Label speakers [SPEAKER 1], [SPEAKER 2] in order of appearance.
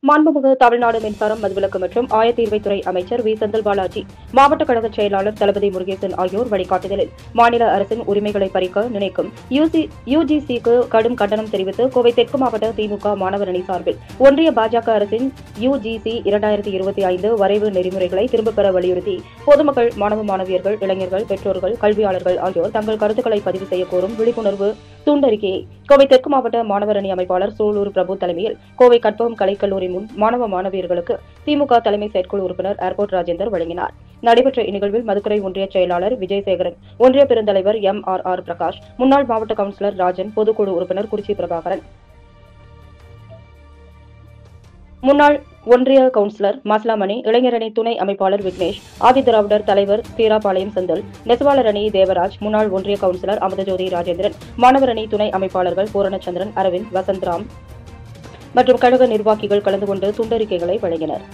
[SPEAKER 1] மாண்புமிகு தமிழ்நாடு மின்சாரம் மதுவிலக்கு மற்றும் ஆயத்தீர்வைத்துறை அமைச்சர் வி செந்தில் பாலாஜி, மாவட்ட கழக செயலாளர் தளபதி முருகேசன் ஆகியோர் வழிகாட்டுதலில் மாநில அரசின் உரிமைகளை பறிக்க நினைக்கும் யுஜிசிக்கு கடும் கண்டனம் தெரிவித்து கோவை தெற்கு மாவட்ட திமுக மாணவர் அணி சார்பில் ஒன்றிய பாஜக அரசின் யுஜிசி 2025 வரைவு நெறிமுறைகளை திரும்பப் பெற வலியுறுத்தி பொதுமக்கள், மாணவ மாணவியர்கள், இளைஞர்கள், பெற்றோர்கள், கல்வியாளர்கள் ஆகியோர் தங்கள் கருத்துக்களை பதிவு செய்ய கோரும் விழிப்புணர்வு துண்டறிக்கையை கோவை தெற்கு மாவட்ட மாணவர் அணி அமைப்பாளர் சூலூர் பிரபு தலைமையில் கோவை கற்பகம் கலைக்கல்லூரி முன் மாணவ மாணவியர்களுக்கு திமுக தலைமை செயற்குழு உறுப்பினர் ஏர்போர்ட் ராஜேந்தர் வழங்கினார். நடைபெற்ற இந்நிகழ்வில் மதுக்கரை ஒன்றிய செயலாளர் விஜயசேகரன், ஒன்றிய பெருந்தலைவர் MRR பிரகாஷ், முன்னாள் மாவட்ட கவுன்சிலர் ராஜன், பொதுக்குழு உறுப்பினர் குறிச்சி பிரபாகரன், முன்னாள் ஒன்றிய கவுன்சிலர் மாஸ்லாமணி, இளைஞரணி துணை அமைப்பாளர் விக்னேஷ், ஆதிதிராவிடர் தலைவர் தீராபாளையம் செந்தில், நெசவாளர் அணி தேவராஜ், முன்னாள் ஒன்றிய கவுன்சிலர் அமுதஜோதி ராஜேந்திரன், மாணவர் அணி துணை அமைப்பாளர்கள் பூரணச்சந்திரன், அரவிந்த், வசந்த்ராம் மற்றும் கழக நிர்வாகிகள் கலந்து கொண்டு துண்டறிக்கைகளை வழங்கினர்.